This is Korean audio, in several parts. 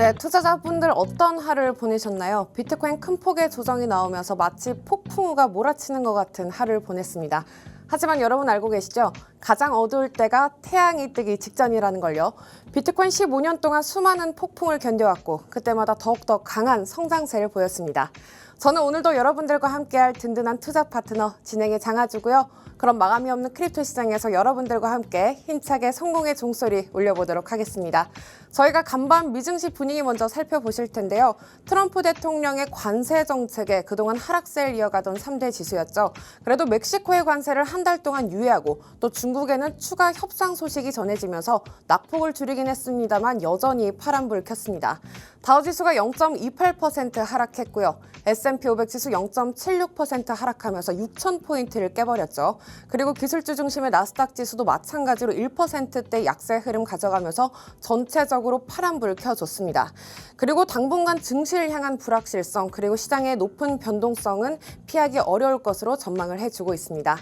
네, 투자자분들 어떤 하루를 보내셨나요? 비트코인 큰 폭의 조정이 나오면서 마치 폭풍우가 몰아치는 것 같은 하루를 보냈습니다. 하지만 여러분 알고 계시죠? 가장 어두울 때가 태양이 뜨기 직전이라는 걸요. 비트코인 15년 동안 수많은 폭풍을 견뎌왔고 그때마다 더욱더 강한 성장세를 보였습니다. 저는 오늘도 여러분들과 함께할 든든한 투자 파트너 진행의 장하주고요. 그럼 마감이 없는 크립토 시장에서 여러분들과 함께 힘차게 성공의 종소리 울려보도록 하겠습니다. 저희가 간밤 미증시 분위기 먼저 살펴보실 텐데요. 트럼프 대통령의 관세 정책에 그동안 하락세를 이어가던 3대 지수였죠. 그래도 멕시코의 관세를 한 달 동안 유예하고 또 중국에는 추가 협상 소식이 전해지면서 낙폭을 줄이긴 했습니다만 여전히 파란불 켰습니다. 다우지수가 0.28% 하락했고요. S&P 500 지수 0.76% 하락하면서 6,000포인트를 깨버렸죠. 그리고 기술주 중심의 나스닥 지수도 마찬가지로 1%대 약세 흐름 가져가면서 전체적으로 파란불 켜줬습니다. 그리고 당분간 증시를 향한 불확실성 그리고 시장의 높은 변동성은 피하기 어려울 것으로 전망을 해주고 있습니다.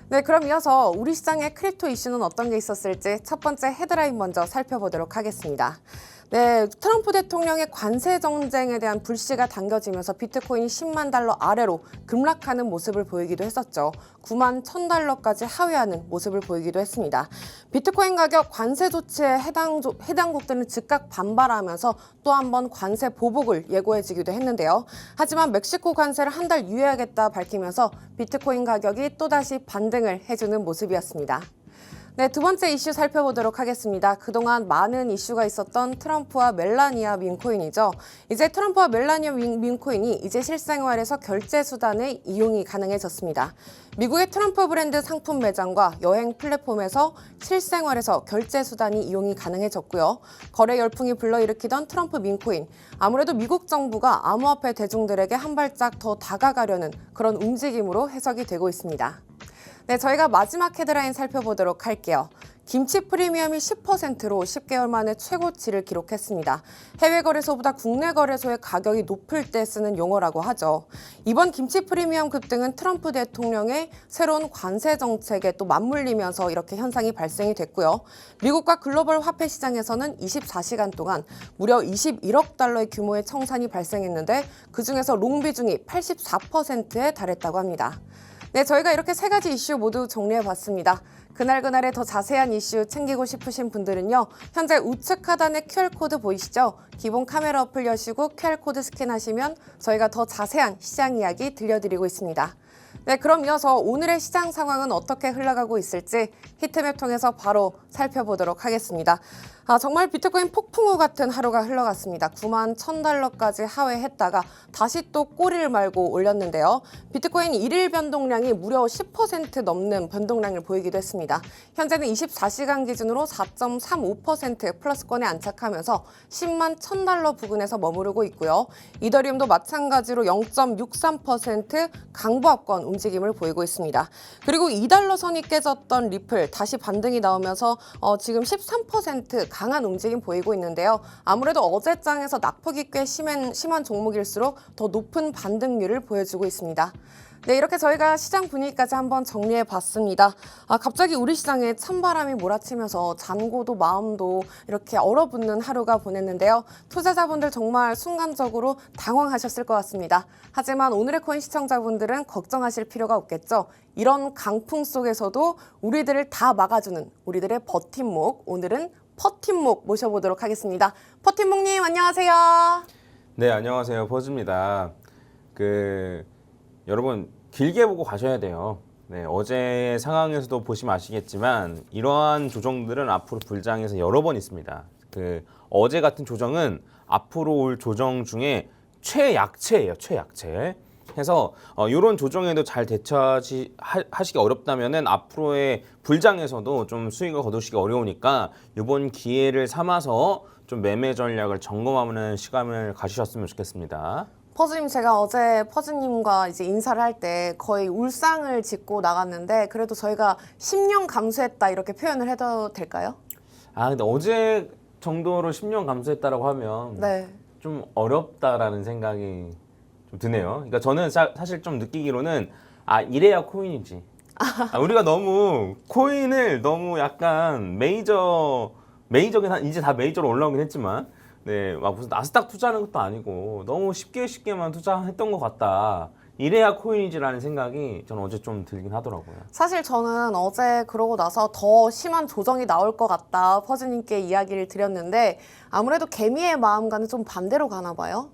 네, 그럼 이어서 우리 시장의 크립토 이슈는 어떤 게 있었을지 첫 번째 헤드라인 먼저 살펴보도록 하겠습니다. 네, 트럼프 대통령의 관세 정쟁에 대한 불씨가 당겨지면서 비트코인이 10만 달러 아래로 급락하는 모습을 보이기도 했었죠. 9만 1,000달러까지 하회하는 모습을 보이기도 했습니다. 비트코인 가격 관세 조치에 해당국들은 즉각 반발하면서 또 한 번 관세 보복을 예고해주기도 했는데요. 하지만 멕시코 관세를 한 달 유예하겠다 밝히면서 비트코인 가격이 또다시 반등을 해주는 모습이었습니다. 네, 두 번째 이슈 살펴보도록 하겠습니다. 그동안 많은 이슈가 있었던 트럼프와 멜라니아 밈코인이죠. 이제 트럼프와 멜라니아 밈코인이 이제 실생활에서 결제 수단의 이용이 가능해졌습니다. 미국의 트럼프 브랜드 상품 매장과 여행 플랫폼에서 실생활에서 결제 수단이 이용이 가능해졌고요. 거래 열풍이 불러일으키던 트럼프 밈코인. 아무래도 미국 정부가 암호화폐 대중들에게 한 발짝 더 다가가려는 그런 움직임으로 해석이 되고 있습니다. 네, 저희가 마지막 헤드라인 살펴보도록 할게요. 김치 프리미엄이 10%로 10개월 만에 최고치를 기록했습니다. 해외 거래소보다 국내 거래소의 가격이 높을 때 쓰는 용어라고 하죠. 이번 김치 프리미엄 급등은 트럼프 대통령의 새로운 관세 정책에 또 맞물리면서 이렇게 현상이 발생이 됐고요. 미국과 글로벌 화폐 시장에서는 24시간 동안 무려 21억 달러의 규모의 청산이 발생했는데 그중에서 롱 비중이 84%에 달했다고 합니다. 네, 저희가 이렇게 세 가지 이슈 모두 정리해봤습니다. 그날그날의 더 자세한 이슈 챙기고 싶으신 분들은요. 현재 우측 하단에 QR코드 보이시죠? 기본 카메라 어플 여시고 QR코드 스캔하시면 저희가 더 자세한 시장 이야기 들려드리고 있습니다. 네, 그럼 이어서 오늘의 시장 상황은 어떻게 흘러가고 있을지 히트맵 통해서 바로 살펴보도록 하겠습니다. 정말 비트코인 폭풍우 같은 하루가 흘러갔습니다. 9만 1,000달러까지 하회했다가 다시 또 꼬리를 말고 올렸는데요. 비트코인 1일 변동량이 무려 10% 넘는 변동량을 보이기도 했습니다. 현재는 24시간 기준으로 4.35% 플러스권에 안착하면서 10만 1,000달러 부근에서 머무르고 있고요. 이더리움도 마찬가지로 0.63% 강보합권 움직임을 보이고 있습니다. 그리고 2달러 선이 깨졌던 리플 다시 반등이 나오면서 지금 13% 강한 움직임 보이고 있는데요. 아무래도 어제장에서 낙폭이 꽤 심한 종목일수록 더 높은 반등률을 보여주고 있습니다. 네, 이렇게 저희가 시장 분위기까지 한번 정리해봤습니다. 갑자기 우리 시장에 찬바람이 몰아치면서 잔고도 마음도 이렇게 얼어붙는 하루가 보냈는데요. 투자자분들 정말 순간적으로 당황하셨을 것 같습니다. 하지만 오늘의 코인 시청자분들은 걱정하실 필요가 없겠죠. 이런 강풍 속에서도 우리들을 다 막아주는 우리들의 버팀목, 오늘은 퍼팀목 모셔보도록 하겠습니다. 퍼팀목님 안녕하세요. 네, 안녕하세요. 퍼즈입니다. 여러분 길게 보고 가셔야 돼요. 네, 어제 상황에서도 보시면 아시겠지만 이러한 조정들은 앞으로 불장에서 여러 번 있습니다. 어제 같은 조정은 앞으로 올 조정 중에 최약체예요. 최약체. 해서 이런 조정에도 잘 대처하시기 어렵다면은 앞으로의 불장에서도 좀 수익을 거두시기 어려우니까 이번 기회를 삼아서 좀 매매 전략을 점검하는 시간을 가지셨으면 좋겠습니다. 퍼즈님, 제가 어제 퍼즈님과 이제 인사를 할 때 거의 울상을 짓고 나갔는데 그래도 저희가 10년 감소했다 이렇게 표현을 해도 될까요? 근데 어제 정도로 10년 감소했다라고 하면 네. 좀 어렵다라는 생각이 좀 드네요. 그러니까 저는 사실 좀 느끼기로는 이래야 코인이지. 우리가 너무 코인을 너무 약간 메이저긴 이제 다 메이저로 올라오긴 했지만 네, 막 무슨 나스닥 투자하는 것도 아니고 너무 쉽게만 투자했던 것 같다. 이래야 코인이지라는 생각이 저는 어제 좀 들긴 하더라고요. 사실 저는 어제 그러고 나서 더 심한 조정이 나올 것 같다 퍼즈님께 이야기를 드렸는데 아무래도 개미의 마음과는 좀 반대로 가나 봐요.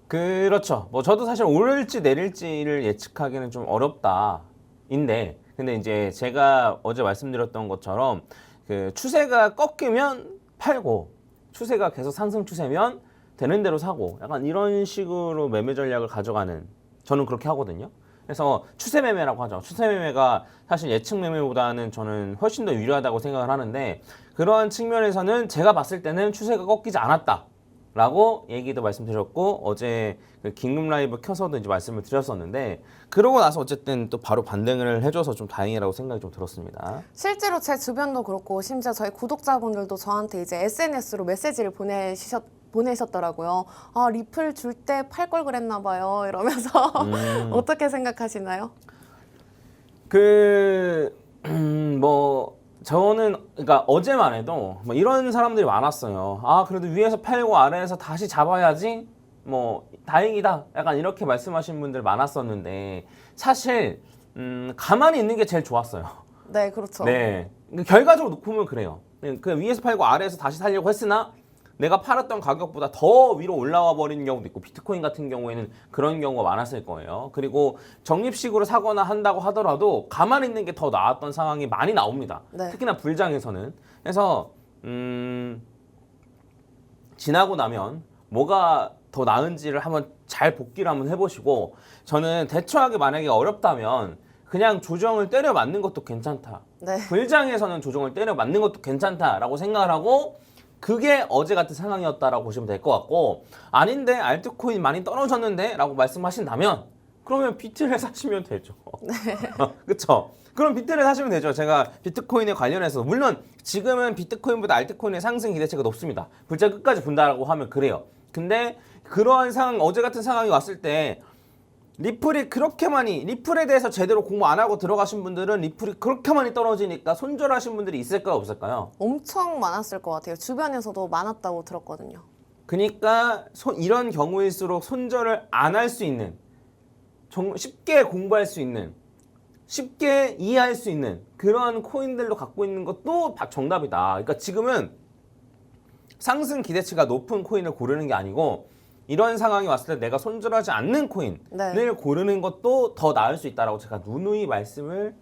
그렇죠. 뭐 저도 사실 오를지 내릴지를 예측하기는 좀 어렵다인데, 근데 이제 제가 어제 말씀드렸던 것처럼 그 추세가 꺾이면 팔고 추세가 계속 상승 추세면 되는 대로 사고 약간 이런 식으로 매매 전략을 가져가는, 저는 그렇게 하거든요. 그래서 추세 매매라고 하죠. 추세 매매가 사실 예측 매매보다는 저는 훨씬 더 유리하다고 생각을 하는데, 그러한 측면에서는 제가 봤을 때는 추세가 꺾이지 않았다 라고 얘기도 말씀드렸고, 어제 그 긴급 라이브 켜서도 이제 말씀을 드렸었는데, 그러고 나서 어쨌든 또 바로 반등을 해줘서 좀 다행이라고 생각이 좀 들었습니다. 실제로 제 주변도 그렇고 심지어 저희 구독자분들도 저한테 이제 SNS로 메시지를 보내셨더라고요. 아, 리플 줄 때 팔 걸 그랬나 봐요. 이러면서 어떻게 생각하시나요? 뭐 저는 그러니까 어제만 해도 뭐 이런 사람들이 많았어요. 아, 그래도 위에서 팔고 아래에서 다시 잡아야지 뭐 다행이다, 약간 이렇게 말씀하신 분들 많았었는데, 사실 가만히 있는 게 제일 좋았어요. 네, 그렇죠. 네, 결과적으로 놓고 보면 그래요. 그 위에서 팔고 아래에서 다시 살려고 했으나 내가 팔았던 가격보다 더 위로 올라와 버리는 경우도 있고, 비트코인 같은 경우에는 그런 경우가 많았을 거예요. 그리고 적립식으로 사거나 한다고 하더라도 가만히 있는 게 더 나았던 상황이 많이 나옵니다. 네. 특히나 불장에서는. 그래서 지나고 나면 뭐가 더 나은지를 한번 잘 복기를 한번 해보시고, 저는 대처하기 만약에 어렵다면 그냥 조정을 때려 맞는 것도 괜찮다. 네. 불장에서는 조정을 때려 맞는 것도 괜찮다라고 생각을 하고, 그게 어제 같은 상황이었다라고 보시면 될 것 같고, 아닌데 알트코인 많이 떨어졌는데 라고 말씀하신다면 그러면 비트를 사시면 되죠. 네. 그쵸? 그럼 비트를 사시면 되죠. 제가 비트코인에 관련해서, 물론 지금은 비트코인보다 알트코인의 상승 기대치가 높습니다. 불자 끝까지 본다라고 하면 그래요. 근데 그러한 상황, 어제 같은 상황이 왔을 때 리플이 그렇게 많이, 리플에 대해서 제대로 공부 안 하고 들어가신 분들은 리플이 그렇게 많이 떨어지니까 손절하신 분들이 있을까요, 없을까요? 엄청 많았을 것 같아요. 주변에서도 많았다고 들었거든요. 그러니까 이런 경우일수록 손절을 안 할 수 있는, 쉽게 공부할 수 있는, 쉽게 이해할 수 있는 그런 코인들로 갖고 있는 것도 정답이다. 그러니까 지금은 상승 기대치가 높은 코인을 고르는 게 아니고, 이런 상황이 왔을 때 내가 손절하지 않는 코인을 네. 고르는 것도 더 나을 수 있다라고 제가 누누이 말씀을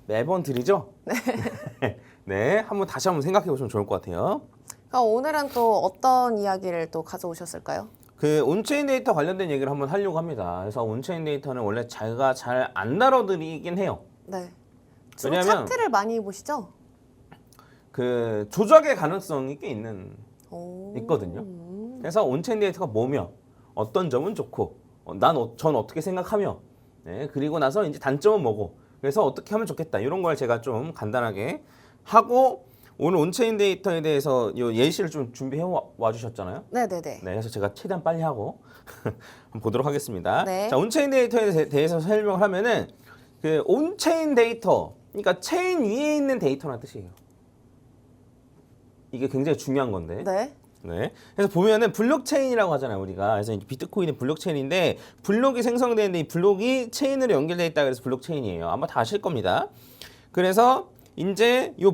매번 드리죠. 네. 네, 한번 다시 한번 생각해 보시면 좋을 것 같아요. 그럼 오늘은 또 어떤 이야기를 또 가져오셨을까요? 그 온체인 데이터 관련된 얘기를 한번 하려고 합니다. 그래서 온체인 데이터는 원래 제가 잘 안 다뤄드리긴 해요. 네. 주로 왜냐하면 차트를 많이 보시죠? 그 조작의 가능성이 꽤 있거든요. 오. 그래서 온체인 데이터가 뭐며 어떤 점은 좋고 전 어떻게 생각하며, 네, 그리고 나서 이제 단점은 뭐고, 그래서 어떻게 하면 좋겠다, 이런 걸 제가 좀 간단하게 하고, 오늘 온체인 데이터에 대해서 요 예시를 좀 준비해 와 주셨잖아요. 네네네. 네, 그래서 제가 최대한 빨리 하고 한번 보도록 하겠습니다. 네. 자, 온체인 데이터에 대해서 설명을 하면은, 그 온체인 데이터, 그러니까 체인 위에 있는 데이터라는 뜻이에요. 이게 굉장히 중요한 건데. 네. 네. 그래서 보면은 블록체인이라고 하잖아요, 우리가. 그래서 비트코인은 블록체인인데, 블록이 생성되는데 이 블록이 체인으로 연결되어 있다 그래서 블록체인이에요. 아마 다 아실 겁니다. 그래서 이제 요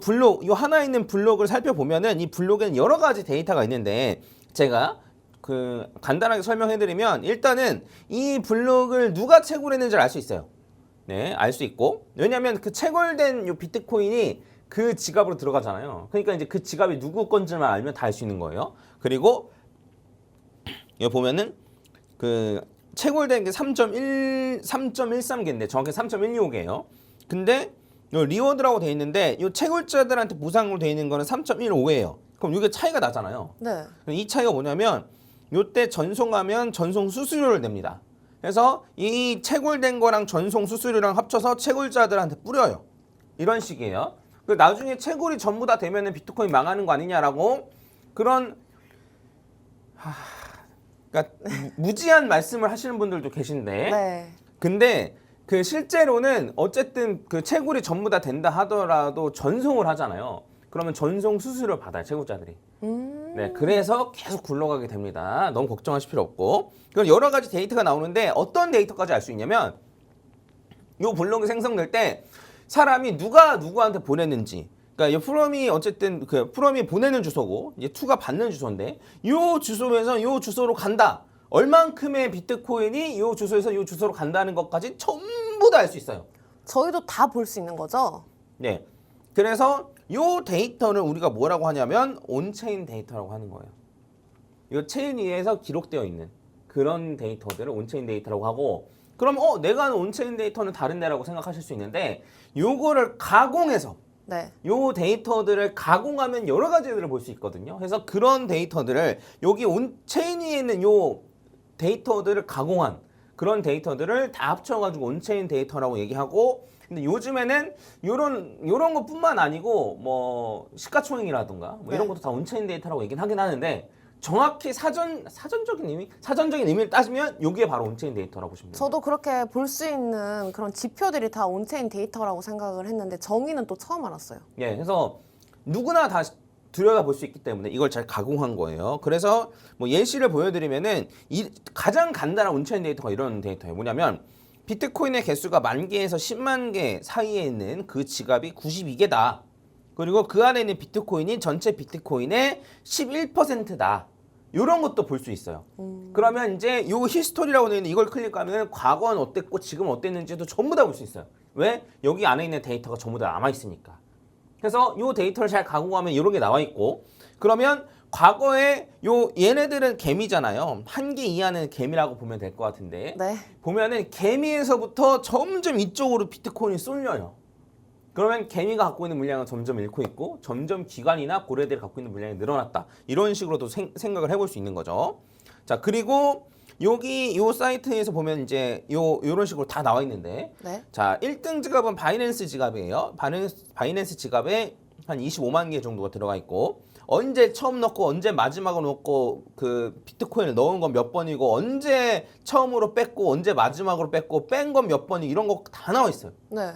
하나 있는 블록을 살펴보면은, 이 블록에는 여러 가지 데이터가 있는데, 제가 그 간단하게 설명해드리면, 일단은 이 블록을 누가 채굴했는지를 알 수 있어요. 네, 알 수 있고, 왜냐하면 그 채굴된 요 비트코인이 그 지갑으로 들어가잖아요. 그러니까 이제 그 지갑이 누구 건지만 알면 다 알 수 있는 거예요. 그리고 여기 보면은 그 채굴된 게 3.13개인데 정확히 3.125개예요. 근데 요 리워드라고 돼 있는데, 요 채굴자들한테 보상으로 돼 있는 거는 3.15예요. 그럼 이게 차이가 나잖아요. 네. 이 차이가 뭐냐면, 요때 전송하면 전송 수수료를 냅니다. 그래서 이 채굴된 거랑 전송 수수료랑 합쳐서 채굴자들한테 뿌려요. 이런 식이에요. 나중에 채굴이 전부 다 되면은 비트코인 망하는 거 아니냐라고, 그런 그러니까 무지한 말씀을 하시는 분들도 계신데, 네. 근데 그 실제로는 어쨌든 그 채굴이 전부 다 된다 하더라도 전송을 하잖아요. 그러면 전송 수수료를 받아요, 채굴자들이. 네, 그래서 계속 굴러가게 됩니다. 너무 걱정하실 필요 없고. 그럼 여러 가지 데이터가 나오는데 어떤 데이터까지 알 수 있냐면 요 블록이 생성될 때 사람이 누가 누구한테 보냈는지, 그러니까 이 프롬이 어쨌든 그 프롬이 보내는 주소고 이제 투가 받는 주소인데 요 주소에서 요 주소로 간다. 얼만큼의 비트코인이 요 주소에서 요 주소로 간다는 것까지 전부 다 알 수 있어요. 저희도 다 볼 수 있는 거죠? 네. 그래서 요 데이터를 우리가 뭐라고 하냐면 온체인 데이터라고 하는 거예요. 요 체인 위에서 기록되어 있는 그런 데이터들을 온체인 데이터라고 하고, 그럼 내가 아는 온체인 데이터는 다른 데라고 생각하실 수 있는데 요거를 가공해서 네. 요 데이터들을 가공하면 여러 가지들을 볼 수 있거든요. 그래서 그런 데이터들을 여기 온체인 위에 있는 요 데이터들을 가공한 그런 데이터들을 다 합쳐가지고 온체인 데이터라고 얘기하고, 근데 요즘에는 요런 것뿐만 아니고 뭐 시가총액이라든가 뭐 이런 네. 것도 다 온체인 데이터라고 얘기는 하긴 하는데 정확히 사전적인 의미를 따지면 여기에 바로 온체인 데이터라고 보시면 됩니다. 저도 그렇게 볼 수 있는 그런 지표들이 다 온체인 데이터라고 생각을 했는데 정의는 또 처음 알았어요. 예, 그래서 누구나 다 들여다볼 수 있기 때문에 이걸 잘 가공한 거예요. 그래서 뭐 예시를 보여드리면은 가장 간단한 온체인 데이터가 이런 데이터예요. 뭐냐면 비트코인의 개수가 10,000개에서 10만 개 사이에 있는 그 지갑이 92개다. 그리고 그 안에 있는 비트코인이 전체 비트코인의 11%다. 이런 것도 볼 수 있어요. 그러면 이제 요 히스토리라고 되어 있는 이걸 클릭하면 과거는 어땠고 지금 어땠는지도 전부 다 볼 수 있어요. 왜? 여기 안에 있는 데이터가 전부 다 남아 있으니까. 그래서 요 데이터를 잘 가공하면 이런 게 나와 있고, 그러면 과거에 얘네들은 개미잖아요. 한 개 이하는 개미라고 보면 될 것 같은데, 네. 보면은 개미에서부터 점점 이쪽으로 비트코인이 쏠려요. 그러면 개미가 갖고 있는 물량은 점점 잃고 있고 점점 기관이나 고래들이 갖고 있는 물량이 늘어났다. 이런 식으로도 생각을 해볼 수 있는 거죠. 자, 그리고 여기 요 사이트에서 보면 이제 요런 식으로 다 나와 있는데, 네. 자, 1등 지갑은 바이낸스 지갑이에요. 바이낸스 지갑에 한 25만 개 정도가 들어가 있고, 언제 처음 넣고 언제 마지막으로 넣고 그 비트코인을 넣은 건 몇 번이고 언제 처음으로 뺐고 언제 마지막으로 뺐고 뺀 건 몇 번이고 이런 거 다 나와 있어요. 네.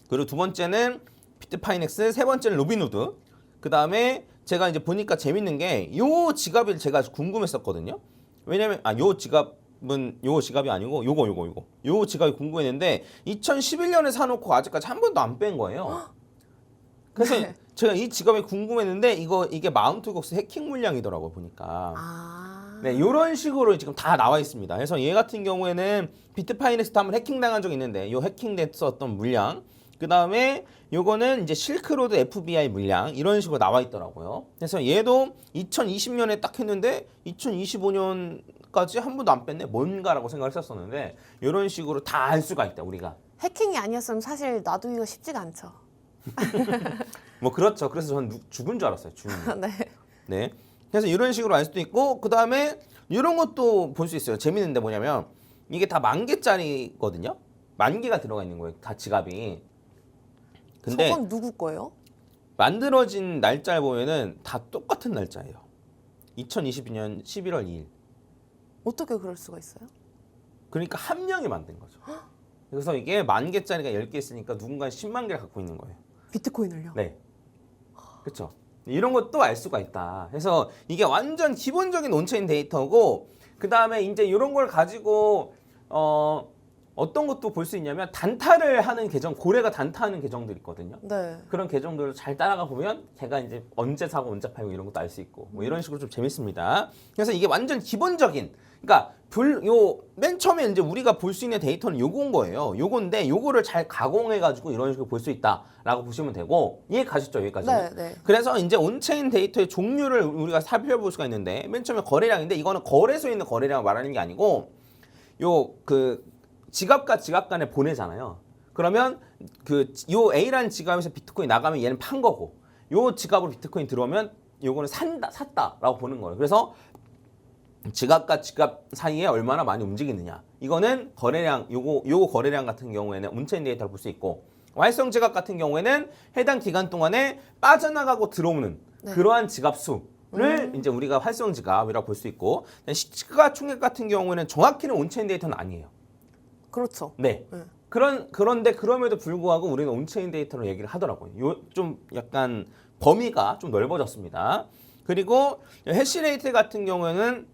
그리고 두 번째는 비트파이넥스, 세 번째는 로빈후드. 그 다음에 제가 이제 보니까 재밌는 게 요 지갑이 제가 궁금했었거든요. 왜냐면 요 지갑이 아니고 요 지갑이 궁금했는데 2011년에 사놓고 아직까지 한 번도 안 뺀 거예요. 그래서 네. 제가 이 지갑이 궁금했는데 이게 마운트곡스 해킹 물량이더라고 보니까. 네, 이런 식으로 지금 다 나와 있습니다. 그래서 얘 같은 경우에는 비트파이넥스도 한번 해킹당한 적이 있는데 요 해킹됐었던 물량, 그 다음에 요거는 이제 실크로드 FBI 물량 이런 식으로 나와 있더라고요. 그래서 얘도 2020년에 딱 했는데 2025년까지 한 번도 안 뺐네 뭔가라고 생각을 했었는데 이런 식으로 다 알 수가 있다 우리가. 해킹이 아니었으면 사실 놔두기가 쉽지가 않죠. 뭐 그렇죠. 그래서 저는 죽은 줄 알았어요. 네. 네. 그래서 이런 식으로 알 수도 있고, 그 다음에 이런 것도 볼 수 있어요. 재밌는데 뭐냐면 이게 다 10,000개짜리거든요. 10,000개가 들어가 있는 거예요. 다 지갑이. 근데 저건 누구 거예요? 만들어진 날짜를 보면은 다 똑같은 날짜예요. 2022년 11월 2일. 어떻게 그럴 수가 있어요? 그러니까 한 명이 만든 거죠. 그래서 이게 10,000개짜리가 10개 있으니까 누군가 10만 개를 갖고 있는 거예요. 비트코인을요? 네. 그렇죠. 이런 것도 알 수가 있다. 그래서 이게 완전 기본적인 온체인 데이터고, 그 다음에 이제 이런 걸 가지고 어떤 것도 볼 수 있냐면 단타를 하는 계정, 고래가 단타하는 계정들이 있거든요. 네. 그런 계정들을 잘 따라가 보면 걔가 이제 언제 사고 언제 팔고 이런 것도 알 수 있고 뭐 이런 식으로 좀 재밌습니다. 그래서 이게 완전 기본적인, 그러니까 맨 처음에 이제 우리가 볼 수 있는 데이터는 요건 거예요. 요건데 요거를 잘 가공해 가지고 이런 식으로 볼 수 있다라고 보시면 되고, 이해 가셨죠 여기까지는? 네, 네. 그래서 이제 온체인 데이터의 종류를 우리가 살펴볼 수가 있는데, 맨 처음에 거래량인데 이거는 거래소에 있는 거래량을 말하는 게 아니고 지갑과 지갑 간에 보내잖아요. 그러면 요 A라는 지갑에서 비트코인 나가면 얘는 판 거고, 요 지갑으로 비트코인 들어오면 요거는 샀다라고 보는 거예요. 그래서 지갑과 지갑 사이에 얼마나 많이 움직이느냐. 이거는 거래량, 요거 거래량 같은 경우에는 온체인 데이터를 볼 수 있고, 활성 지갑 같은 경우에는 해당 기간 동안에 빠져나가고 들어오는 네. 그러한 지갑 수를 이제 우리가 활성 지갑이라고 볼 수 있고, 시가총액 같은 경우에는 정확히는 온체인 데이터는 아니에요. 그렇죠. 네. 네. 그런데 그럼에도 불구하고 우리는 온체인 데이터로 얘기를 하더라고요. 좀 약간 범위가 좀 넓어졌습니다. 그리고 해시레이트 같은 경우에는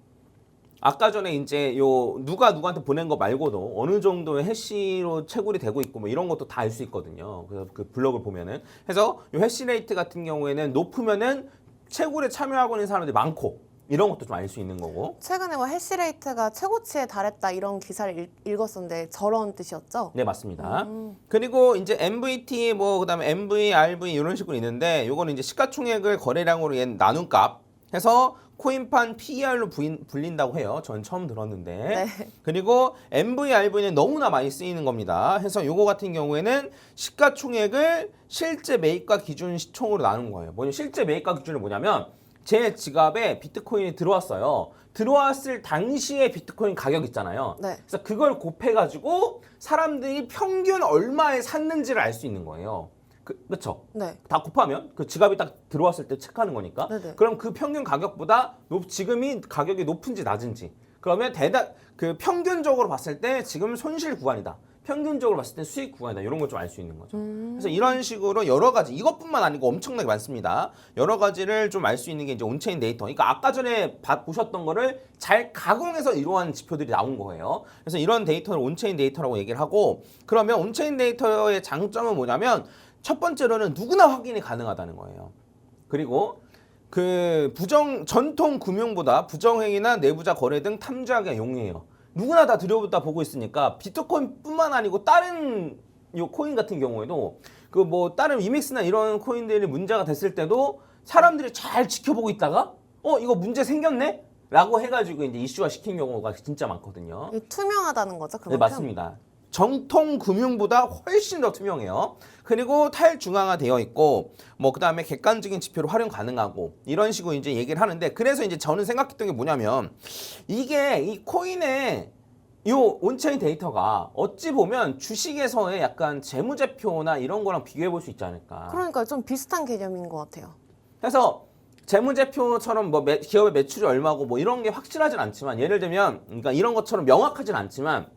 아까 전에 이제 요 누가 누구한테 보낸 거 말고도 어느 정도의 해시로 채굴이 되고 있고 뭐 이런 것도 다 알 수 있거든요. 그래서 그 블럭을 보면은 그래서 요 해시레이트 같은 경우에는 높으면은 채굴에 참여하고 있는 사람들이 많고 이런 것도 좀 알 수 있는 거고. 최근에 뭐 해시레이트가 최고치에 달했다 이런 기사를 읽었었는데 저런 뜻이었죠? 네, 맞습니다. 그리고 이제 MVT 뭐 그다음에 MV, RV 이런 식으로 있는데 요거는 이제 시가총액을 거래량으로 나눈 값 해서 코인판 PER로 불린다고 해요. 전 처음 들었는데. 네. 그리고 MV, RV는 너무나 많이 쓰이는 겁니다. 해서 요거 같은 경우에는 시가총액을 실제 매입가 기준 시총으로 나눈 거예요. 뭐냐 실제 매입가 기준은 뭐냐면 제 지갑에 비트코인이 들어왔어요. 들어왔을 당시에 비트코인 가격 있잖아요. 네. 그래서 그걸 곱해가지고 사람들이 평균 얼마에 샀는지를 알 수 있는 거예요. 그렇죠? 네. 다 곱하면 그 지갑이 딱 들어왔을 때 체크하는 거니까. 네네. 그럼 그 평균 가격보다 지금이 가격이 높은지 낮은지. 그러면 그 평균적으로 봤을 때 지금 손실 구간이다. 평균적으로 봤을 때 수익 구간이다. 이런 걸 좀 알 수 있는 거죠. 그래서 이런 식으로 여러 가지 이것뿐만 아니고 엄청나게 많습니다. 여러 가지를 좀 알 수 있는 게 이제 온체인 데이터. 그러니까 아까 전에 보셨던 거를 잘 가공해서 이러한 지표들이 나온 거예요. 그래서 이런 데이터를 온체인 데이터라고 얘기를 하고 그러면 온체인 데이터의 장점은 뭐냐면 첫 번째로는 누구나 확인이 가능하다는 거예요. 그리고 그 전통 금융보다 부정행위나 내부자 거래 등 탐지하기가 용이해요. 누구나 다 들여다 보고 있으니까 비트코인뿐만 아니고 다른 요 코인 같은 경우에도 그 뭐 다른 이믹스나 이런 코인들이 문제가 됐을 때도 사람들이 잘 지켜보고 있다가 이거 문제 생겼네? 라고 해가지고 이제 이슈화 시킨 경우가 진짜 많거든요. 투명하다는 거죠, 네, 그만큼? 맞습니다. 정통 금융보다 훨씬 더 투명해요. 그리고 탈중앙화되어 있고 뭐 그다음에 객관적인 지표로 활용 가능하고 이런 식으로 이제 얘기를 하는데 그래서 이제 저는 생각했던 게 뭐냐면 이게 이 코인의 요 온체인 데이터가 어찌 보면 주식에서의 약간 재무제표나 이런 거랑 비교해 볼 수 있지 않을까. 그러니까 좀 비슷한 개념인 것 같아요. 그래서 재무제표처럼 뭐 기업의 매출이 얼마고 뭐 이런 게 확실하진 않지만 예를 들면 그러니까 이런 것처럼 명확하진 않지만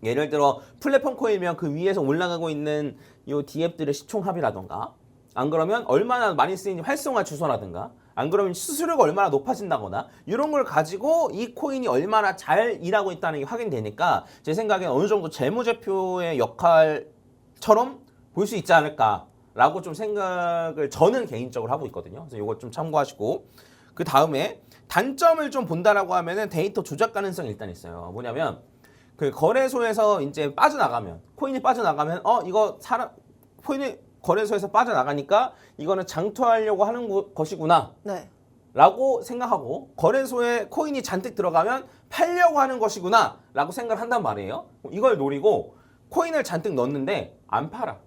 예를 들어 플랫폼 코인이면 그 위에서 올라가고 있는 요 D앱들의 시총합이라던가 안 그러면 얼마나 많이 쓰이는 활성화 주소라든가 안 그러면 수수료가 얼마나 높아진다거나 이런 걸 가지고 이 코인이 얼마나 잘 일하고 있다는 게 확인되니까 제 생각엔 어느 정도 재무제표의 역할처럼 볼 수 있지 않을까라고 좀 생각을 저는 개인적으로 하고 있거든요. 그래서 이걸 좀 참고하시고 그 다음에 단점을 좀 본다라고 하면은 데이터 조작 가능성이 일단 있어요. 뭐냐면 그 거래소에서 이제 빠져나가면 코인이 빠져나가면 이거 코인이 거래소에서 빠져나가니까 이거는 장투하려고 하는 것이구나 네. 라고 생각하고 거래소에 코인이 잔뜩 들어가면 팔려고 하는 것이구나 라고 생각을 한단 말이에요. 이걸 노리고 코인을 잔뜩 넣었는데 안 팔아.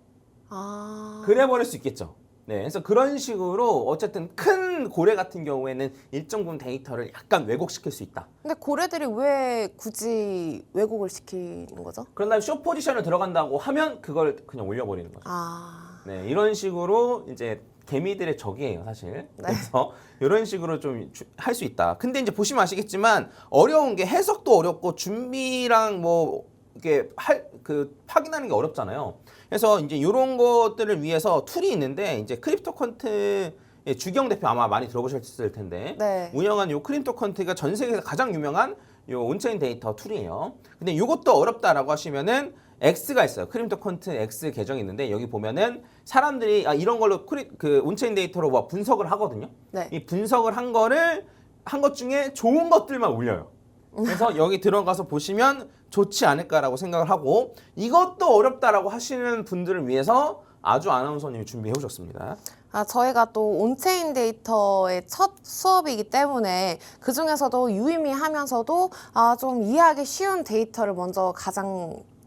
그래 버릴 수 있겠죠. 네, 그래서 그런 식으로 어쨌든 큰 고래 같은 경우에는 일정 부분 데이터를 약간 왜곡시킬 수 있다. 근데 고래들이 왜 굳이 왜곡을 시키는 거죠? 그런 다음에 숏 포지션을 들어간다고 하면 그걸 그냥 올려버리는 거죠. 네, 이런 식으로 이제 개미들의 적이에요, 사실. 네. 그래서 이런 식으로 좀 할 수 있다. 근데 이제 보시면 아시겠지만 어려운 게 해석도 어렵고 준비랑 뭐 이게 확인하는 게 어렵잖아요. 그래서 이제 이런 것들을 위해서 툴이 있는데 이제 크립토컨트의 주경 대표 아마 많이 들어보셨을 텐데 네. 운영한 요 크립토컨트가 전 세계에서 가장 유명한 요 온체인 데이터 툴이에요. 근데 이것도 어렵다라고 하시면은 X가 있어요. 크립토컨트 X 계정이 있는데 여기 보면은 사람들이 이런 걸로 온체인 데이터로 뭐 분석을 하거든요. 네. 이 분석을 한 것 중에 좋은 것들만 올려요. 그래서 여기 들어가서 보시면 좋지 않을까라고 생각을 하고 이것도 어렵다라고 하시는 분들을 위해서 아주 아나운서님이 준비해 오셨습니다. 저희가 또 온체인 데이터의 첫 수업이기 때문에 그 중에서도 유의미하면서도 좀 이해하기 쉬운 데이터를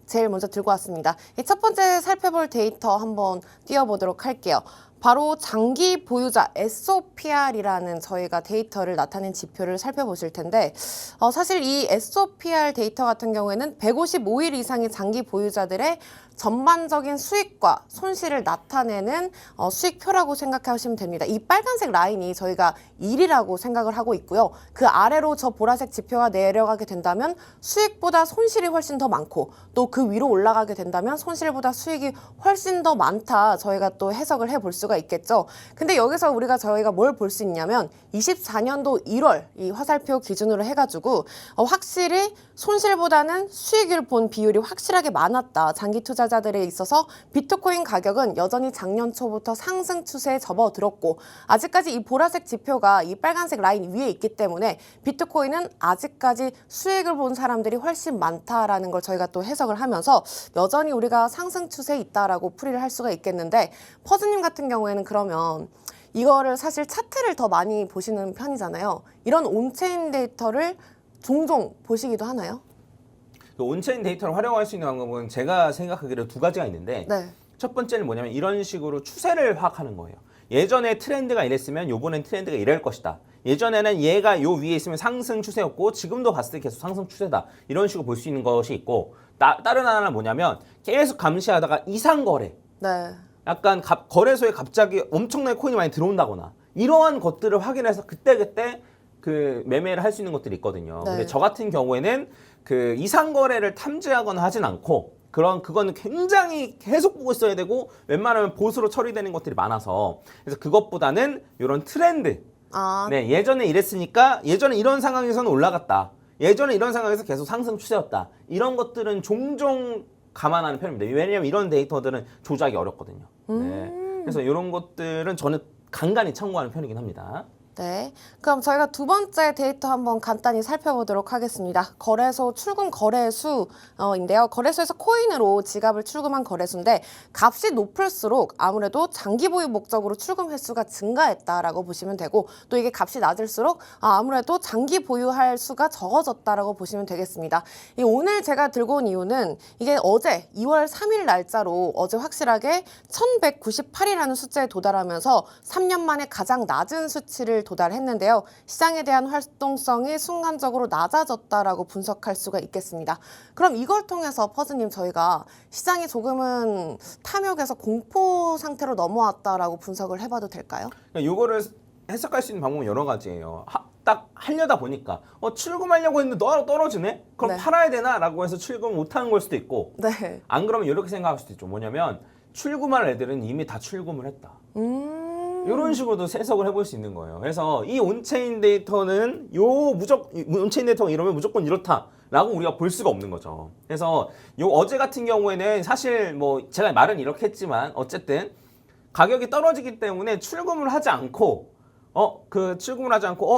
제일 먼저 들고 왔습니다. 이 첫 번째 살펴볼 데이터 한번 띄워보도록 할게요. 바로 장기 보유자 SOPR이라는 저희가 데이터를 나타낸 지표를 살펴보실 텐데 사실 이 SOPR 데이터 같은 경우에는 155일 이상의 장기 보유자들의 전반적인 수익과 손실을 나타내는 수익표라고 생각하시면 됩니다. 이 빨간색 라인이 저희가 1이라고 생각을 하고 있고요. 그 아래로 저 보라색 지표가 내려가게 된다면 수익보다 손실이 훨씬 더 많고 또 그 위로 올라가게 된다면 손실보다 수익이 훨씬 더 많다. 저희가 또 해석을 해볼 수가 있겠죠. 근데 여기서 저희가 뭘 볼 수 있냐면 24년도 1월 이 화살표 기준으로 해가지고 확실히 손실보다는 수익을 본 비율이 확실하게 많았다. 장기 투자자들에 있어서 비트코인 가격은 여전히 작년 초부터 상승 추세에 접어들었고 아직까지 이 보라색 지표가 이 빨간색 라인 위에 있기 때문에 비트코인은 아직까지 수익을 본 사람들이 훨씬 많다라는 걸 저희가 또 해석을 하면서 여전히 우리가 상승 추세에 있다라고 풀이를 할 수가 있겠는데 퍼즈님 같은 경우에는 그러면 이거를 사실 차트를 더 많이 보시는 편이잖아요. 이런 온체인 데이터를 종종 보시기도 하나요? 그 온체인 데이터를 활용할 수 있는 방법은 제가 생각하기로 두 가지가 있는데 네. 첫 번째는 뭐냐면 이런 식으로 추세를 파악하는 거예요. 예전에 트렌드가 이랬으면 요번엔 트렌드가 이럴 것이다. 예전에는 얘가 요 위에 있으면 상승 추세였고 지금도 봤을 때 계속 상승 추세다. 이런 식으로 볼 수 있는 것이 있고 다른 하나는 뭐냐면 계속 감시하다가 이상거래. 네. 약간 거래소에 갑자기 엄청나게 코인이 많이 들어온다거나 이러한 것들을 확인해서 그때그때 그 매매를 할 수 있는 것들이 있거든요. 네. 근데 저 같은 경우에는 그 이상거래를 탐지하거나 하진 않고 그거는 굉장히 계속 보고 있어야 되고 웬만하면 보수로 처리되는 것들이 많아서 그래서 그것보다는 이런 트렌드. 네, 예전에 이랬으니까 예전에 이런 상황에서는 올라갔다. 예전에 이런 상황에서 계속 상승 추세였다. 이런 것들은 종종 감안하는 편입니다. 왜냐하면 이런 데이터들은 조작이 어렵거든요. 네. 그래서 이런 것들은 저는 간간히 참고하는 편이긴 합니다. 네, 그럼 저희가 두 번째 데이터 한번 간단히 살펴보도록 하겠습니다. 거래소 출금 거래수인데요. 거래소에서 코인으로 지갑을 출금한 거래수인데 값이 높을수록 아무래도 장기 보유 목적으로 출금 횟수가 증가했다라고 보시면 되고 또 이게 값이 낮을수록 아무래도 장기 보유할 수가 적어졌다라고 보시면 되겠습니다. 오늘 제가 들고 온 이유는 이게 어제 2월 3일 날짜로 어제 확실하게 1198이라는 숫자에 도달하면서 3년 만에 가장 낮은 수치를 도달했는데요. 시장에 대한 활동성이 순간적으로 낮아졌다라고 분석할 수가 있겠습니다. 그럼 이걸 통해서 퍼즈님 저희가 시장이 조금은 탐욕에서 공포 상태로 넘어왔다라고 분석을 해봐도 될까요? 이거를 해석할 수 있는 방법은 여러 가지예요. 딱 하려다 보니까 출금하려고 했는데 떨어지네? 그럼 네. 팔아야 되나? 라고 해서 출금 못하는 걸 수도 있고 네. 안 그러면 이렇게 생각할 수도 있죠. 뭐냐면 출금할 애들은 이미 다 출금을 했다. 이런 식으로도 해석을 해볼 수 있는 거예요. 그래서 이 온체인 데이터는 온체인 데이터가 이러면 무조건 이렇다라고 우리가 볼 수가 없는 거죠. 그래서 어제 같은 경우에는 사실 뭐 제가 말은 이렇게 했지만 어쨌든 가격이 떨어지기 때문에 출금을 하지 않고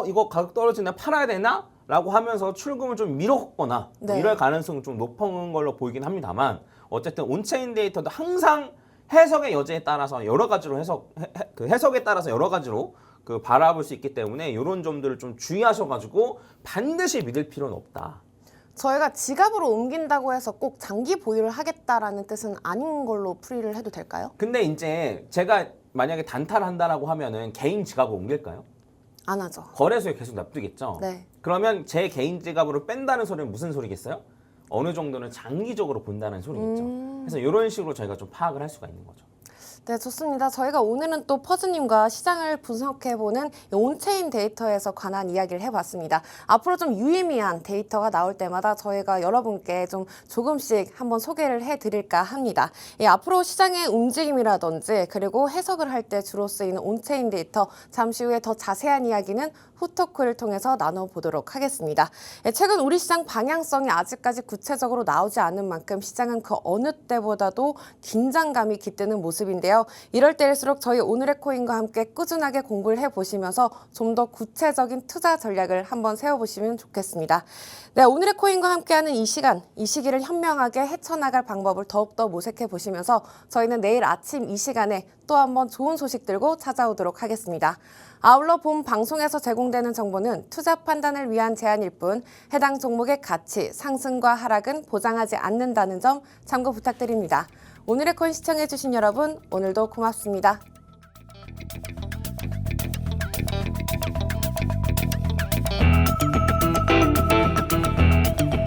이거 가격 떨어지나 팔아야 되나? 라고 하면서 출금을 좀 미뤘거나 네. 이럴 가능성은 좀 높은 걸로 보이긴 합니다만 어쨌든 온체인 데이터도 항상 해석의 여지에 따라서 여러 가지로 해석에 따라서 여러 가지로 바라볼 수 있기 때문에 이런 점들을 좀 주의하셔가지고 반드시 믿을 필요는 없다. 저희가 지갑으로 옮긴다고 해서 꼭 장기 보유를 하겠다라는 뜻은 아닌 걸로 풀이를 해도 될까요? 근데 이제 제가 만약에 단타를 한다라고 하면은 개인 지갑으로 옮길까요? 안 하죠. 거래소에 계속 놔두겠죠. 네. 그러면 제 개인 지갑으로 뺀다는 소리는 무슨 소리겠어요? 어느 정도는 장기적으로 본다는 소리겠죠. 그래서 이런 식으로 저희가 좀 파악을 할 수가 있는 거죠. 네, 좋습니다. 저희가 오늘은 또 퍼즈님과 시장을 분석해보는 온체인 데이터에서 관한 이야기를 해봤습니다. 앞으로 좀 유의미한 데이터가 나올 때마다 저희가 여러분께 좀 조금씩 한번 소개를 해드릴까 합니다. 앞으로 시장의 움직임이라든지 그리고 해석을 할 때 주로 쓰이는 온체인 데이터 잠시 후에 더 자세한 이야기는 후토크를 통해서 나눠보도록 하겠습니다. 최근 우리 시장 방향성이 아직까지 구체적으로 나오지 않는 만큼 시장은 그 어느 때보다도 긴장감이 깃드는 모습인데요. 이럴 때일수록 저희 오늘의 코인과 함께 꾸준하게 공부를 해보시면서 좀 더 구체적인 투자 전략을 한번 세워보시면 좋겠습니다. 네, 오늘의 코인과 함께하는 이 시기를 현명하게 헤쳐나갈 방법을 더욱더 모색해 보시면서 저희는 내일 아침 이 시간에 또 한번 좋은 소식 들고 찾아오도록 하겠습니다. 아울러 본 방송에서 제공되는 정보는 투자 판단을 위한 제안일 뿐 해당 종목의 가치, 상승과 하락은 보장하지 않는다는 점 참고 부탁드립니다. 오늘의 코인 시청해주신 여러분, 오늘도 고맙습니다.